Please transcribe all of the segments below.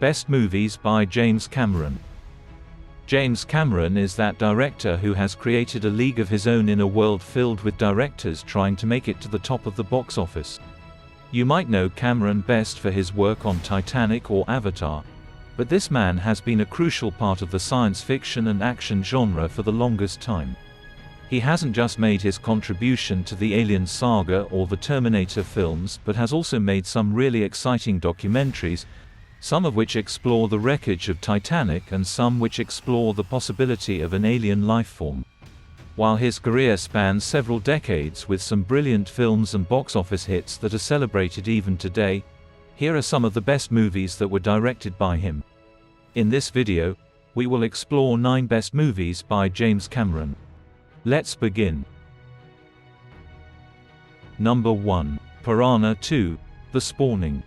Best movies by James Cameron. James Cameron is that director who has created a league of his own in a world filled with directors trying to make it to the top of the box office. You might know Cameron best for his work on Titanic or Avatar, but this man has been a crucial part of the science fiction and action genre for the longest time. He hasn't just made his contribution to the Alien saga or the Terminator films, but has also made some really exciting documentaries, some of which explore the wreckage of Titanic and some which explore the possibility of an alien life form. While his career spans several decades with some brilliant films and box office hits that are celebrated even today, here are some of the best movies that were directed by him. In this video, we will explore 9 best movies by James Cameron. Let's begin. Number 1. Piranha 2: The Spawning.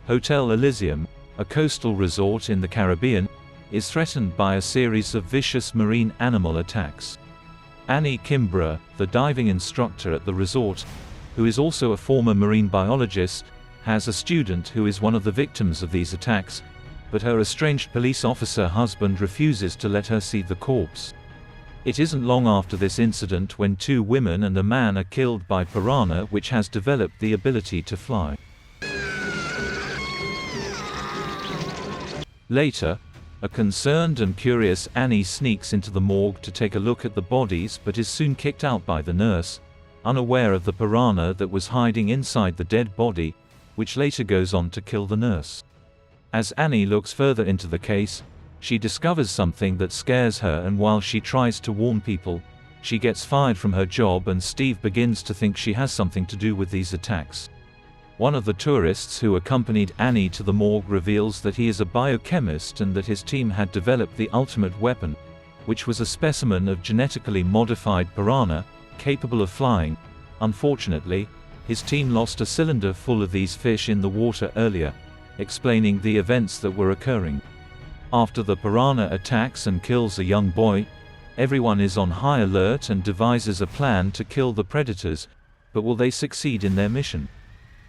Hotel Elysium, a coastal resort in the Caribbean, is threatened by a series of vicious marine animal attacks. Annie Kimbrough, the diving instructor at the resort, who is also a former marine biologist, has a student who is one of the victims of these attacks, but her estranged police officer husband refuses to let her see the corpse. It isn't long after this incident when 2 women and a man are killed by piranha, which has developed the ability to fly. Later, a concerned and curious Annie sneaks into the morgue to take a look at the bodies but is soon kicked out by the nurse, unaware of the piranha that was hiding inside the dead body, which later goes on to kill the nurse. As Annie looks further into the case, she discovers something that scares her, and while she tries to warn people, she gets fired from her job, and Steve begins to think she has something to do with these attacks. One of the tourists who accompanied Annie to the morgue reveals that he is a biochemist and that his team had developed the ultimate weapon, which was a specimen of genetically modified piranha, capable of flying. Unfortunately, his team lost a cylinder full of these fish in the water earlier, explaining the events that were occurring. After the piranha attacks and kills a young boy, everyone is on high alert and devises a plan to kill the predators, but will they succeed in their mission?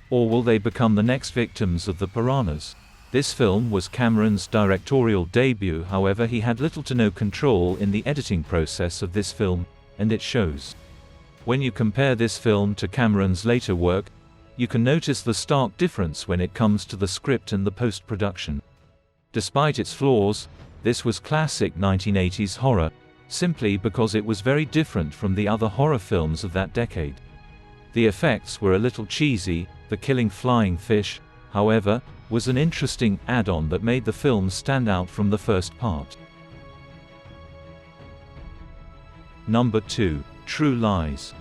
Or will they become the next victims of the piranhas? This film was Cameron's directorial debut, however he had little to no control in the editing process of this film, and it shows. When you compare this film to Cameron's later work, you can notice the stark difference when it comes to the script and the post-production. Despite its flaws, this was classic 1980s horror, simply because it was very different from the other horror films of that decade. The effects were a little cheesy. The killing flying fish, however, was an interesting add-on that made the film stand out from the first part. Number 2. True Lies.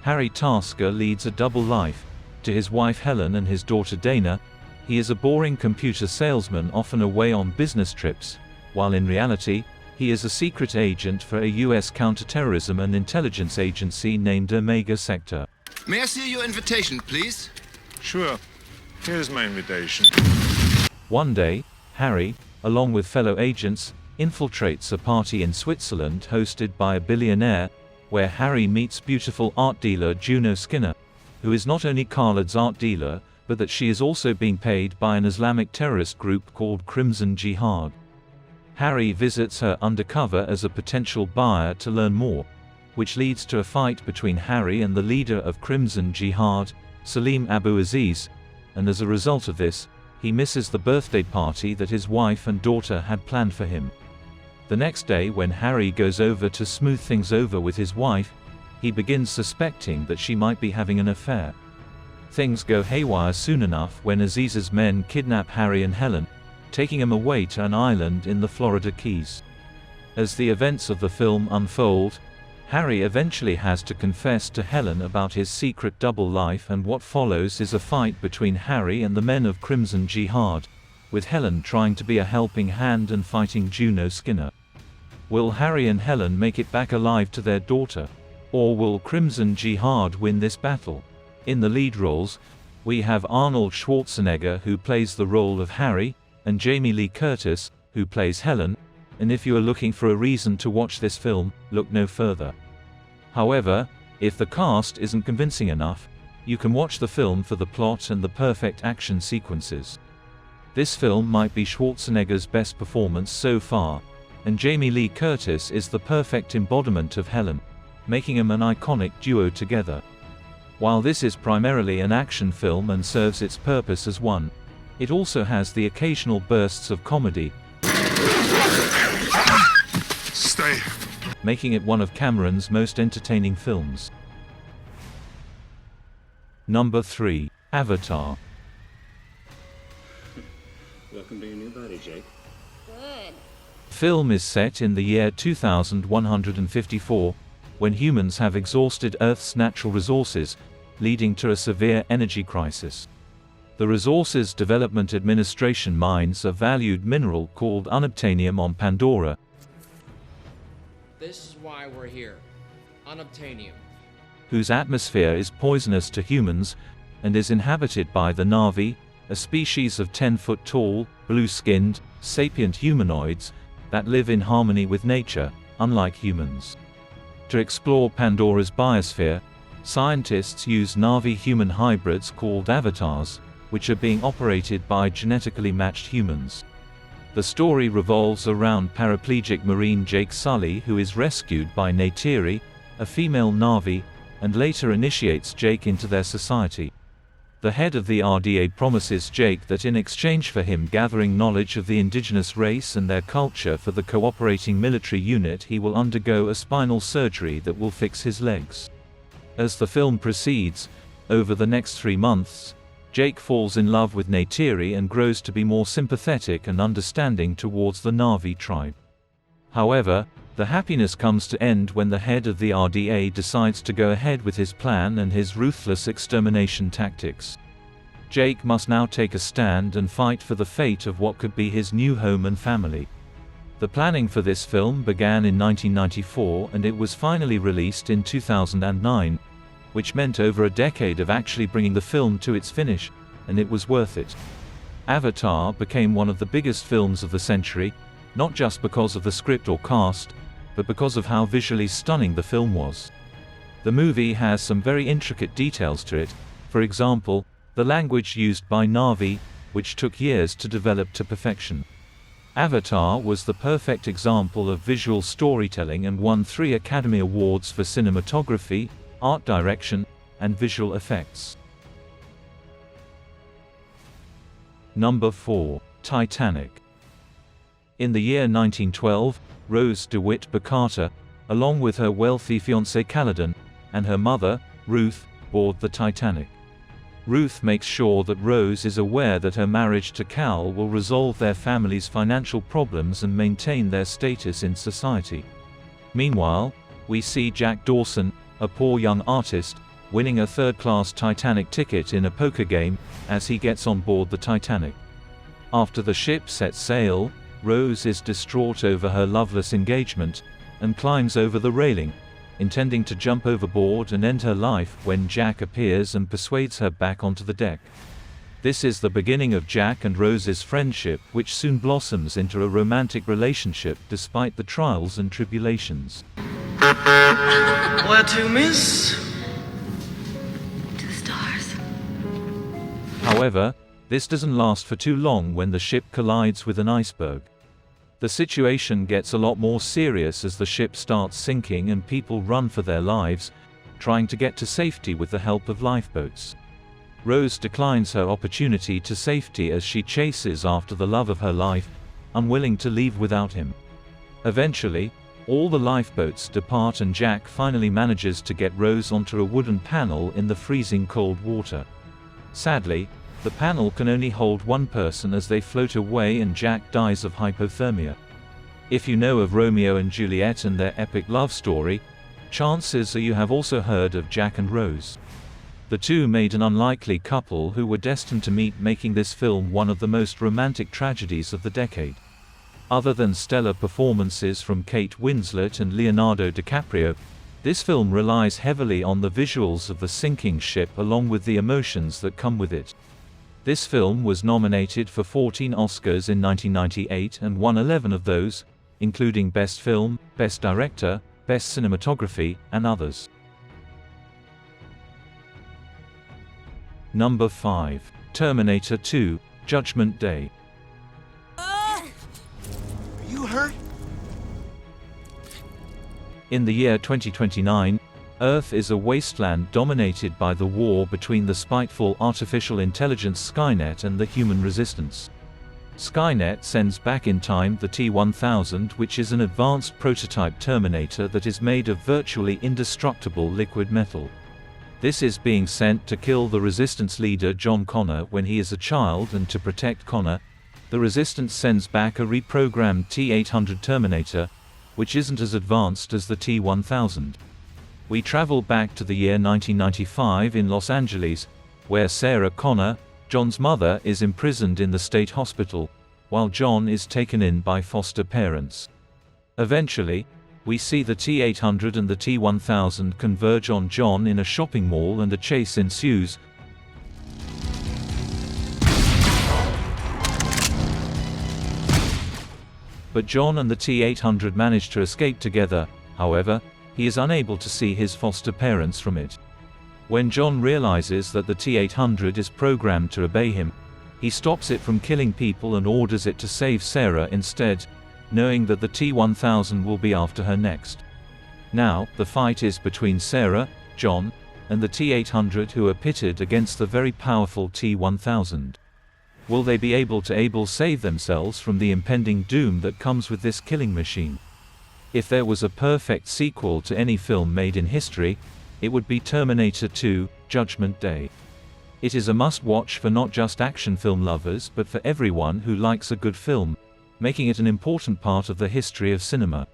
Harry Tasker leads a double life. To his wife Helen and his daughter Dana, he is a boring computer salesman often away on business trips, while in reality, he is a secret agent for a US counterterrorism and intelligence agency named Omega Sector. May I see your invitation, please? Sure. Here's my invitation. One day, Harry, along with fellow agents, infiltrates a party in Switzerland hosted by a billionaire, where Harry meets beautiful art dealer Juno Skinner, who is not only Khaled's art dealer, but that she is also being paid by an Islamic terrorist group called Crimson Jihad. Harry visits her undercover as a potential buyer to learn more, which leads to a fight between Harry and the leader of Crimson Jihad, Salim Abu Aziz, and as a result of this, he misses the birthday party that his wife and daughter had planned for him. The next day, when Harry goes over to smooth things over with his wife, he begins suspecting that she might be having an affair. Things go haywire soon enough when Aziz's men kidnap Harry and Helen, taking him away to an island in the Florida Keys. As the events of the film unfold, Harry eventually has to confess to Helen about his secret double life, and what follows is a fight between Harry and the men of Crimson Jihad, with Helen trying to be a helping hand and fighting Juno Skinner. Will Harry and Helen make it back alive to their daughter? Or will Crimson Jihad win this battle? In the lead roles, we have Arnold Schwarzenegger, who plays the role of Harry, and Jamie Lee Curtis, who plays Helen, and if you are looking for a reason to watch this film, look no further. However, if the cast isn't convincing enough, You can watch the film for the plot and the perfect action sequences. This film might be Schwarzenegger's best performance so far, and Jamie Lee Curtis is the perfect embodiment of Helen, making them an iconic duo together. While this is primarily an action film and serves its purpose as one, it also has the occasional bursts of comedy, Stay. making it one of Cameron's most entertaining films. Number 3. Avatar. Welcome to your new body, Jake. Good. The film is set in the year 2154, when humans have exhausted Earth's natural resources, leading to a severe energy crisis. The Resources Development Administration mines a valued mineral called unobtainium on Pandora. This is why we're here. Unobtainium. Whose atmosphere is poisonous to humans, and is inhabited by the Na'vi, a species of 10-foot-tall, blue-skinned, sapient humanoids, that live in harmony with nature, unlike humans. To explore Pandora's biosphere, scientists use Na'vi-human hybrids called avatars, which are being operated by genetically matched humans. The story revolves around paraplegic Marine Jake Sully, who is rescued by Neytiri, a female Na'vi, and later initiates Jake into their society. The head of the RDA promises Jake that in exchange for him gathering knowledge of the indigenous race and their culture for the cooperating military unit, he will undergo a spinal surgery that will fix his legs. As the film proceeds, over the next 3 months, Jake falls in love with Neytiri and grows to be more sympathetic and understanding towards the Na'vi tribe. However, the happiness comes to end when the head of the RDA decides to go ahead with his plan and his ruthless extermination tactics. Jake must now take a stand and fight for the fate of what could be his new home and family. The planning for this film began in 1994 and it was finally released in 2009, which meant over a decade of actually bringing the film to its finish, and it was worth it. Avatar became one of the biggest films of the century, not just because of the script or cast, but because of how visually stunning the film was. The movie has some very intricate details to it, for example, the language used by Na'vi, which took years to develop to perfection. Avatar was the perfect example of visual storytelling and won 3 Academy Awards for cinematography, art direction, and visual effects. Number 4. Titanic. In the year 1912, Rose DeWitt Bacata, along with her wealthy fiancé Caledon, and her mother, Ruth, board the Titanic. Ruth makes sure that Rose is aware that her marriage to Cal will resolve their family's financial problems and maintain their status in society. Meanwhile, we see Jack Dawson, a poor young artist, winning a third-class Titanic ticket in a poker game, as he gets on board the Titanic. After the ship sets sail, Rose is distraught over her loveless engagement, and climbs over the railing, intending to jump overboard and end her life when Jack appears and persuades her back onto the deck. This is the beginning of Jack and Rose's friendship, which soon blossoms into a romantic relationship despite the trials and tribulations. Where to, miss? To the stars. However, this doesn't last for too long when the ship collides with an iceberg. The situation gets a lot more serious as the ship starts sinking and people run for their lives, trying to get to safety with the help of lifeboats. Rose declines her opportunity to safety as she chases after the love of her life, unwilling to leave without him. Eventually, all the lifeboats depart and Jack finally manages to get Rose onto a wooden panel in the freezing cold water. Sadly, the panel can only hold one person as they float away and Jack dies of hypothermia. If you know of Romeo and Juliet and their epic love story, chances are you have also heard of Jack and Rose. The two made an unlikely couple who were destined to meet, making this film one of the most romantic tragedies of the decade. Other than stellar performances from Kate Winslet and Leonardo DiCaprio, this film relies heavily on the visuals of the sinking ship along with the emotions that come with it. This film was nominated for 14 Oscars in 1998 and won 11 of those, including Best Film, Best Director, Best Cinematography, and others. Number 5. Terminator 2, Judgment Day. Are you hurt? In the year 2029, Earth is a wasteland dominated by the war between the spiteful artificial intelligence Skynet and the human resistance. Skynet sends back in time the T-1000, which is an advanced prototype Terminator that is made of virtually indestructible liquid metal. This is being sent to kill the Resistance leader John Connor when he is a child, and to protect Connor, the Resistance sends back a reprogrammed T-800 Terminator, which isn't as advanced as the T-1000. We travel back to the year 1995 in Los Angeles, where Sarah Connor, John's mother, is imprisoned in the state hospital, while John is taken in by foster parents. Eventually, we see the T-800 and the T-1000 converge on John in a shopping mall and a chase ensues. But John and the T-800 manage to escape together. However, he is unable to see his foster parents from it. When John realizes that the T-800 is programmed to obey him, he stops it from killing people and orders it to save Sarah instead, knowing that the T-1000 will be after her next. Now, the fight is between Sarah, John, and the T-800, who are pitted against the very powerful T-1000. Will they be able to save themselves from the impending doom that comes with this killing machine? If there was a perfect sequel to any film made in history, it would be Terminator 2, Judgment Day. It is a must-watch for not just action film lovers but for everyone who likes a good film, making it an important part of the history of cinema.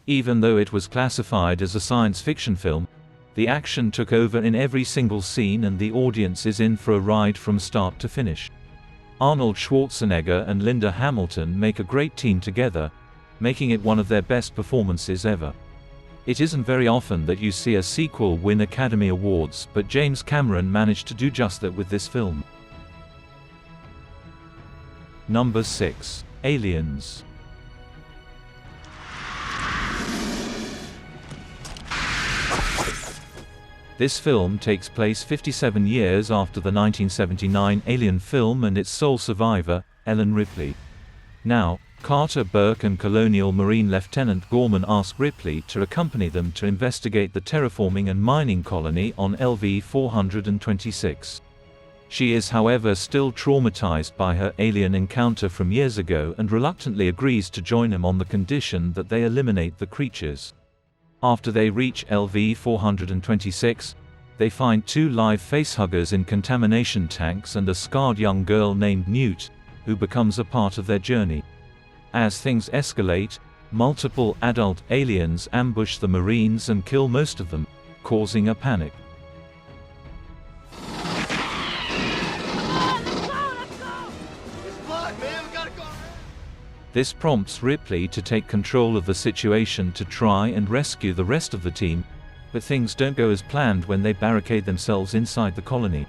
Even though it was classified as a science fiction film, the action took over in every single scene and the audience is in for a ride from start to finish. Arnold Schwarzenegger and Linda Hamilton make a great team together, making it one of their best performances ever. It isn't very often that you see a sequel win Academy Awards, but James Cameron managed to do just that with this film. Number 6. Aliens. This film takes place 57 years after the 1979 Alien film and its sole survivor, Ellen Ripley. Now, Carter Burke and Colonial Marine Lieutenant Gorman ask Ripley to accompany them to investigate the terraforming and mining colony on LV-426. She is, however, still traumatized by her alien encounter from years ago and reluctantly agrees to join them on the condition that they eliminate the creatures. After they reach LV-426, they find 2 live facehuggers in contamination tanks and a scarred young girl named Newt, who becomes a part of their journey. As things escalate, multiple adult aliens ambush the Marines and kill most of them, causing a panic. This prompts Ripley to take control of the situation to try and rescue the rest of the team, but things don't go as planned when they barricade themselves inside the colony.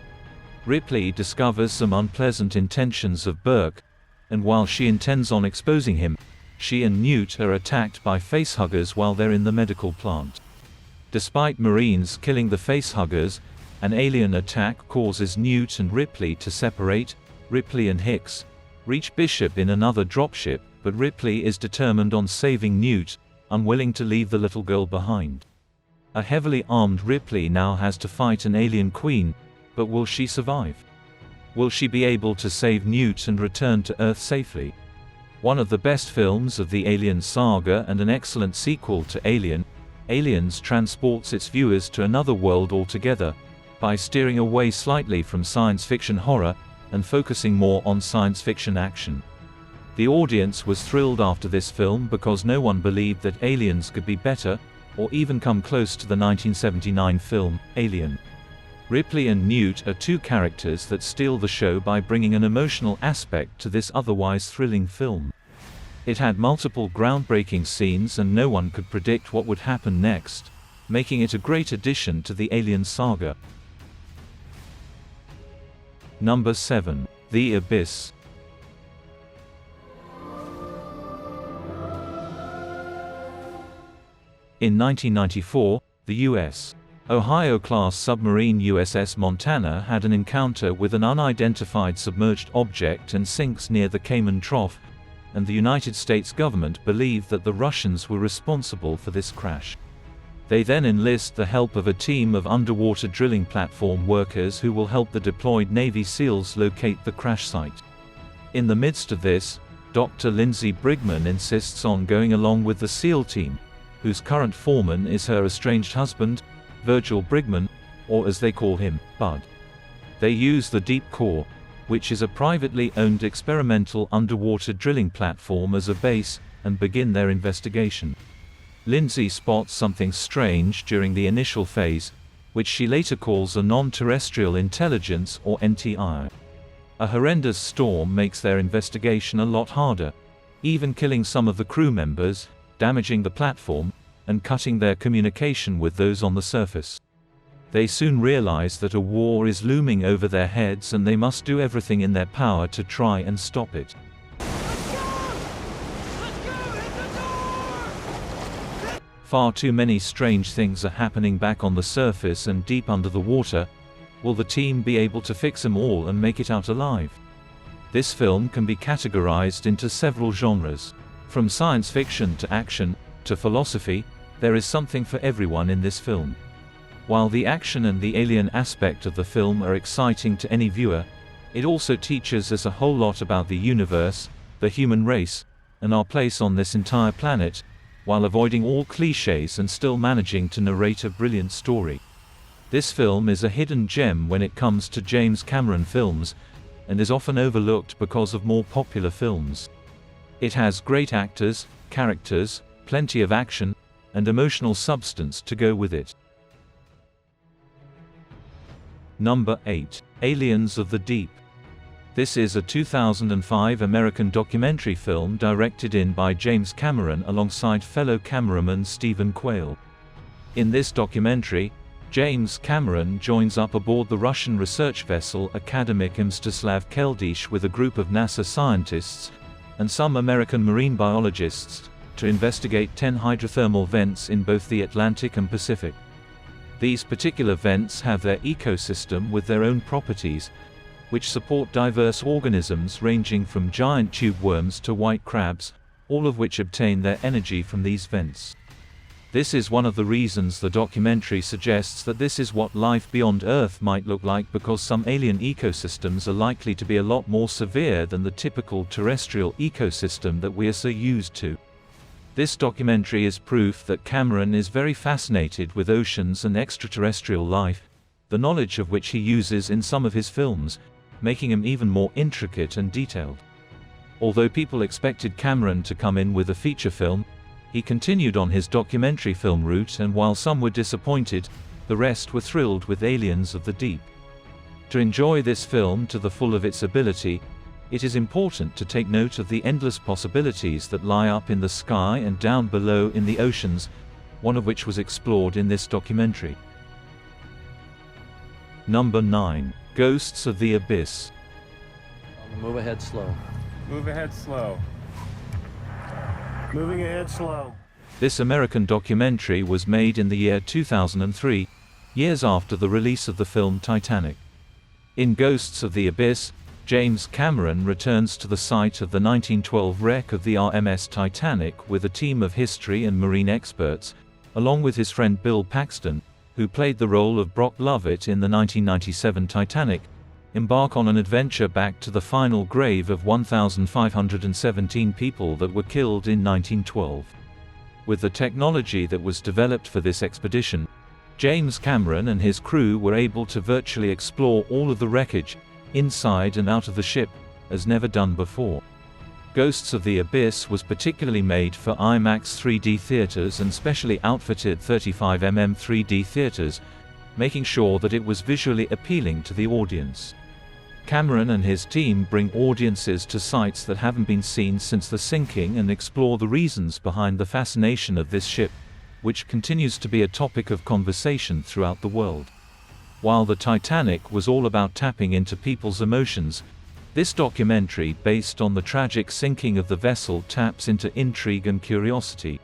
Ripley discovers some unpleasant intentions of Burke, and while she intends on exposing him, she and Newt are attacked by facehuggers while they're in the medical plant. Despite Marines killing the facehuggers, an alien attack causes Newt and Ripley to separate. Ripley and Hicks reach Bishop in another dropship, but Ripley is determined on saving Newt, unwilling to leave the little girl behind. A heavily armed Ripley now has to fight an alien queen, but will she survive? Will she be able to save Newt and return to Earth safely? One of the best films of the Alien saga and an excellent sequel to Alien, Aliens transports its viewers to another world altogether, by steering away slightly from science fiction horror, and focusing more on science fiction action. The audience was thrilled after this film because no one believed that Aliens could be better, or even come close to the 1979 film, Alien. Ripley and Newt are 2 characters that steal the show by bringing an emotional aspect to this otherwise thrilling film. It had multiple groundbreaking scenes and no one could predict what would happen next, making it a great addition to the Alien saga. Number 7. The Abyss. In 1994, the U.S. Ohio-class submarine USS Montana had an encounter with an unidentified submerged object and sinks near the Cayman Trough, and the United States government believed that the Russians were responsible for this crash. They then enlist the help of a team of underwater drilling platform workers who will help the deployed Navy SEALs locate the crash site. In the midst of this, Dr. Lindsay Brigman insists on going along with the SEAL team, whose current foreman is her estranged husband, Virgil Brigman, or as they call him, Bud. They use the Deep Core, which is a privately owned experimental underwater drilling platform, as a base, and begin their investigation. Lindsay spots something strange during the initial phase, which she later calls a non-terrestrial intelligence, or NTI. A horrendous storm makes their investigation a lot harder, even killing some of the crew members, damaging the platform, and cutting their communication with those on the surface. They soon realize that a war is looming over their heads and they must do everything in their power to try and stop it. Far too many strange things are happening back on the surface and deep under the water. Will the team be able to fix them all and make it out alive? This film can be categorized into several genres. From science fiction to action, to philosophy, there is something for everyone in this film. While the action and the alien aspect of the film are exciting to any viewer, it also teaches us a whole lot about the universe, the human race, and our place on this entire planet, while avoiding all cliches and still managing to narrate a brilliant story. This film is a hidden gem when it comes to James Cameron films, and is often overlooked because of more popular films. It has great actors, characters, plenty of action, and emotional substance to go with it. Number 8. Aliens of the Deep. This is a 2005 American documentary film directed by James Cameron alongside fellow cameraman Stephen Quayle. In this documentary, James Cameron joins up aboard the Russian research vessel Akademik Mstislav Keldysh with a group of NASA scientists and some American marine biologists to investigate 10 hydrothermal vents in both the Atlantic and Pacific. These particular vents have their ecosystem with their own properties, which support diverse organisms ranging from giant tube worms to white crabs, all of which obtain their energy from these vents. This is one of the reasons the documentary suggests that this is what life beyond Earth might look like, because some alien ecosystems are likely to be a lot more severe than the typical terrestrial ecosystem that we are so used to. This documentary is proof that Cameron is very fascinated with oceans and extraterrestrial life, the knowledge of which he uses in some of his films, making him even more intricate and detailed. Although people expected Cameron to come in with a feature film, he continued on his documentary film route, and while some were disappointed, the rest were thrilled with Aliens of the Deep. To enjoy this film to the full of its ability, it is important to take note of the endless possibilities that lie up in the sky and down below in the oceans, one of which was explored in this documentary. Number 9. Ghosts of the Abyss. Move ahead slow. Move ahead slow. Moving ahead slow. This American documentary was made in the year 2003, years after the release of the film Titanic. In Ghosts of the Abyss, James Cameron returns to the site of the 1912 wreck of the RMS Titanic with a team of history and marine experts, along with his friend Bill Paxton, who played the role of Brock Lovett in the 1997 Titanic, embark on an adventure back to the final grave of 1,517 people that were killed in 1912. With the technology that was developed for this expedition, James Cameron and his crew were able to virtually explore all of the wreckage, inside and out of the ship, as never done before. Ghosts of the Abyss was particularly made for IMAX 3D theaters and specially outfitted 35mm 3D theaters, making sure that it was visually appealing to the audience. Cameron and his team bring audiences to sites that haven't been seen since the sinking and explore the reasons behind the fascination of this ship, which continues to be a topic of conversation throughout the world. While the Titanic was all about tapping into people's emotions, this documentary, based on the tragic sinking of the vessel, taps into intrigue and curiosity.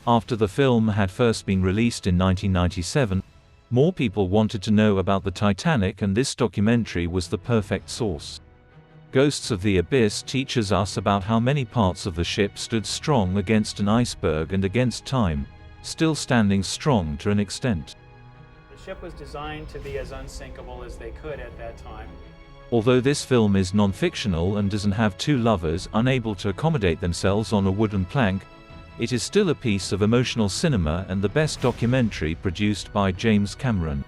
After the film had first been released in 1997, More people wanted to know about the Titanic, and this documentary was the perfect source. Ghosts of the Abyss teaches us about how many parts of the ship stood strong against an iceberg and against time, still standing strong to an extent. The ship was designed to be as unsinkable as they could at that time. Although this film is non-fictional and doesn't have two lovers unable to accommodate themselves on a wooden plank, it is still a piece of emotional cinema and the best documentary produced by James Cameron.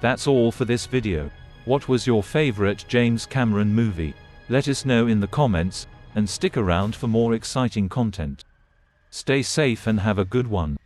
That's all for this video. What was your favorite James Cameron movie? Let us know in the comments, and stick around for more exciting content. Stay safe and have a good one.